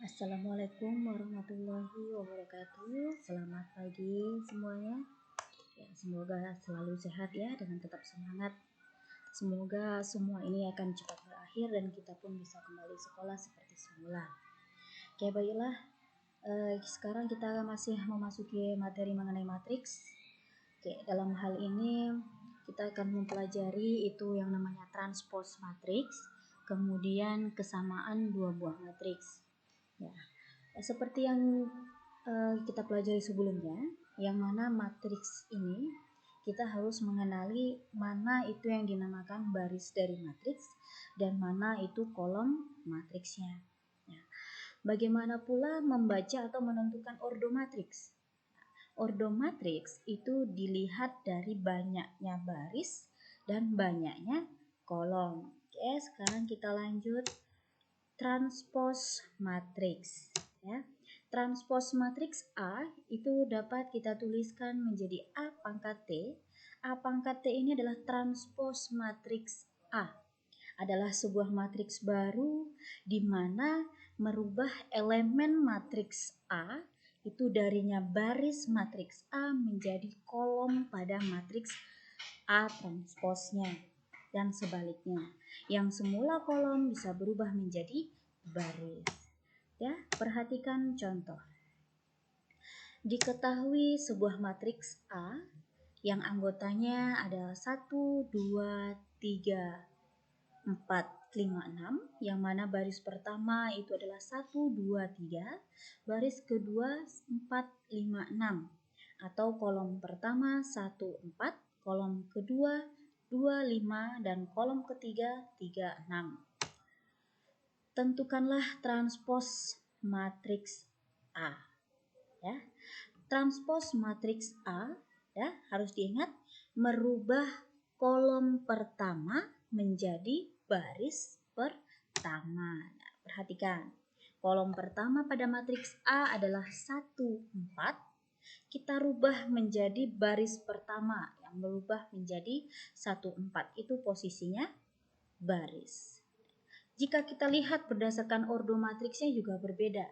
Assalamualaikum warahmatullahi wabarakatuh. Selamat pagi semuanya. Ya, semoga selalu sehat ya dan tetap semangat. Semoga semua ini akan cepat berakhir dan kita pun bisa kembali sekolah seperti semula. Oke, baiklah. Sekarang kita masih memasuki materi mengenai matriks. Oke, dalam hal ini kita akan mempelajari itu yang namanya transpose matriks, kemudian kesamaan dua buah matriks. Ya, seperti yang kita pelajari sebelumnya, yang mana matriks ini kita harus mengenali mana itu yang dinamakan baris dari matriks dan mana itu kolom matriksnya. Ya. Bagaimana pula membaca atau menentukan ordo matriks? Ordo matriks itu dilihat dari banyaknya baris dan banyaknya kolom. Oke, sekarang kita lanjut transpose matriks. Ya. Transpose matriks A itu dapat kita tuliskan menjadi A pangkat T. A pangkat T ini adalah transpose matriks A. Adalah sebuah matriks baru di mana merubah elemen matriks A itu darinya baris matriks A menjadi kolom pada matriks A transposnya dan sebaliknya. Yang semula kolom bisa berubah menjadi baris. Ya, perhatikan contoh. Diketahui sebuah matriks A yang anggotanya ada 1, 2, 3, 4, 5, 6, yang mana baris pertama itu adalah 1, 2, 3, baris kedua 4, 5, 6, atau kolom pertama 1, 4, kolom kedua 2, 5, dan kolom ketiga 3, 6. Tentukanlah transpose matriks A. Ya. Transpose matriks A ya, harus diingat merubah kolom pertama menjadi baris pertama. Nah, perhatikan. Kolom pertama pada matriks A adalah 1, 4. Kita rubah menjadi baris pertama yang berubah menjadi 1, 4. Itu posisinya baris. Jika kita lihat berdasarkan ordo matriksnya juga berbeda.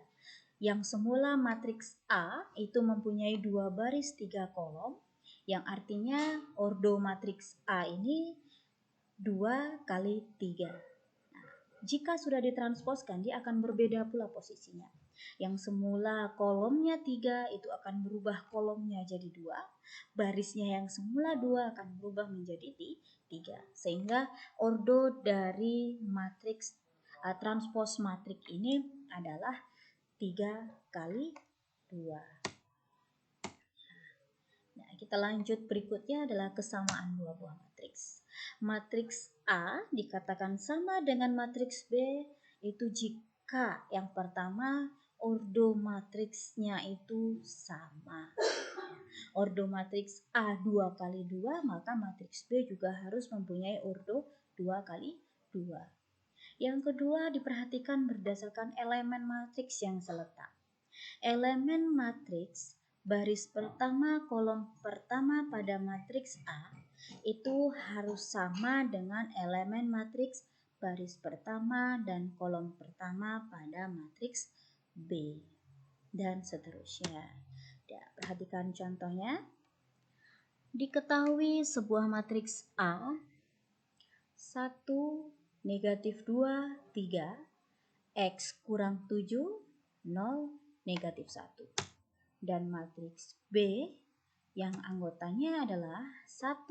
Yang semula matriks A itu mempunyai 2 baris 3 kolom, yang artinya ordo matriks A ini 2 kali 3. Nah, jika sudah ditransposkan, dia akan berbeda pula posisinya. Yang semula kolomnya 3 itu akan berubah kolomnya jadi 2, barisnya yang semula 2 akan berubah menjadi 3. Sehingga ordo dari matriks transpose matriks ini adalah 3 kali 2. Nah, kita lanjut berikutnya adalah kesamaan dua buah matriks. Matriks A dikatakan sama dengan matriks B itu jika yang pertama ordo matriksnya itu sama. Ordo matriks A 2 kali 2, maka matriks B juga harus mempunyai ordo 2 kali 2. Yang kedua diperhatikan berdasarkan elemen matriks yang seletak. Elemen matriks baris pertama kolom pertama pada matriks A itu harus sama dengan elemen matriks baris pertama dan kolom pertama pada matriks B dan seterusnya. Ya, perhatikan contohnya. Diketahui sebuah matriks A 1, negatif 2, 3, X kurang 7, 0, negatif 1. Dan matriks B yang anggotanya adalah 1,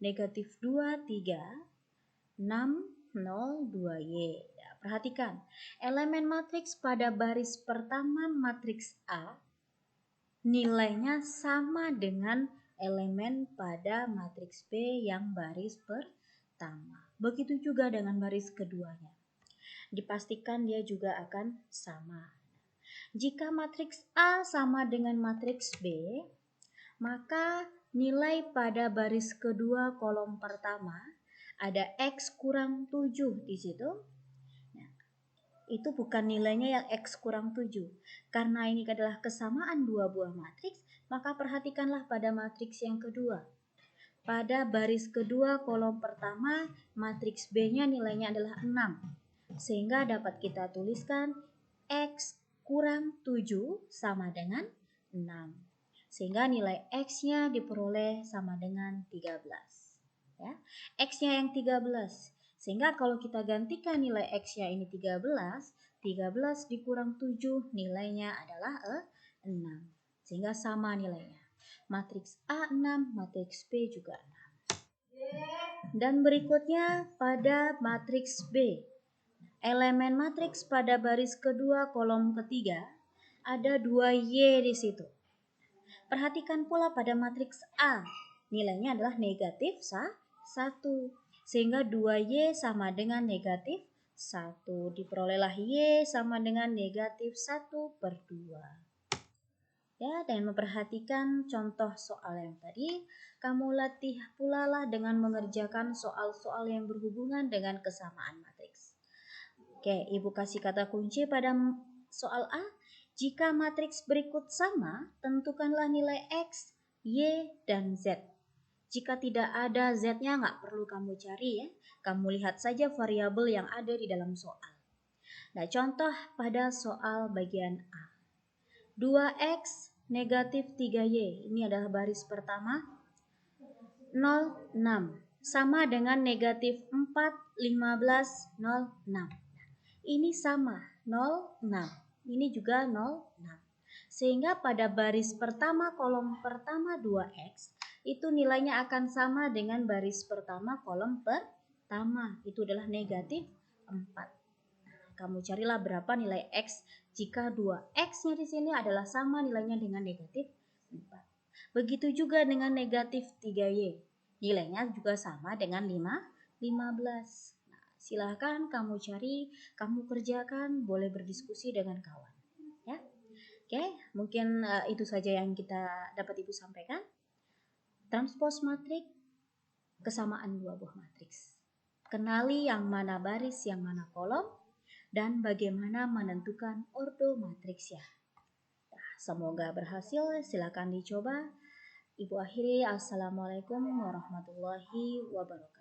negatif 2, 3, 6, 0, 2Y. Ya, perhatikan, elemen matriks pada baris pertama matriks A nilainya sama dengan elemen pada matriks B yang baris pertama. Begitu juga dengan baris keduanya. Dipastikan dia juga akan sama. Jika matriks A sama dengan matriks B, maka nilai pada baris kedua kolom pertama ada X kurang 7 di situ. Nah, itu bukan nilainya yang X kurang 7. Karena ini adalah kesamaan dua buah matriks, maka perhatikanlah pada matriks yang kedua. Pada baris kedua kolom pertama, matriks B-nya nilainya adalah 6. Sehingga dapat kita tuliskan X kurang 7 sama dengan 6. Sehingga nilai X-nya diperoleh sama dengan 13. Ya, X-nya yang 13. Sehingga kalau kita gantikan nilai X-nya ini 13, 13 dikurang 7 nilainya adalah 6. Sehingga sama nilainya. Matriks A 6, matriks B juga 6. Dan berikutnya pada matriks B. Elemen matriks pada baris kedua kolom ketiga ada 2Y di situ. Perhatikan pula pada matriks A, nilainya adalah negatif 1. Sehingga 2Y sama dengan negatif 1. Diperolehlah Y sama dengan negatif 1/2. Ya, dengan memperhatikan contoh soal yang tadi, kamu latih pula lah dengan mengerjakan soal-soal yang berhubungan dengan kesamaan matriks. Oke, Ibu kasih kata kunci pada soal A. Jika matriks berikut sama, tentukanlah nilai X, Y, dan Z. Jika tidak ada Z-nya nggak perlu kamu cari ya. Kamu lihat saja variabel yang ada di dalam soal. Nah, contoh pada soal bagian A. 2X negatif 3Y. Ini adalah baris pertama. 0, 6. Sama dengan negatif 4, 15, 0, 6. Ini sama, 0, 6. Ini juga 0, 6. Sehingga pada baris pertama kolom pertama 2X, itu nilainya akan sama dengan baris pertama kolom pertama. Itu adalah negatif 4. Kamu carilah berapa nilai X jika 2X-nya di sini adalah sama nilainya dengan negatif 4. Begitu juga dengan negatif 3Y. Nilainya juga sama dengan 15. Silahkan kamu cari, kamu kerjakan, boleh berdiskusi dengan kawan. Ya, oke, mungkin itu saja yang kita dapat Ibu sampaikan. Transpose matrik, kesamaan dua buah matriks. Kenali yang mana baris, yang mana kolom, dan bagaimana menentukan ordo matriksnya. Nah, semoga berhasil, silakan dicoba. Ibu akhiri, assalamualaikum warahmatullahi wabarakatuh.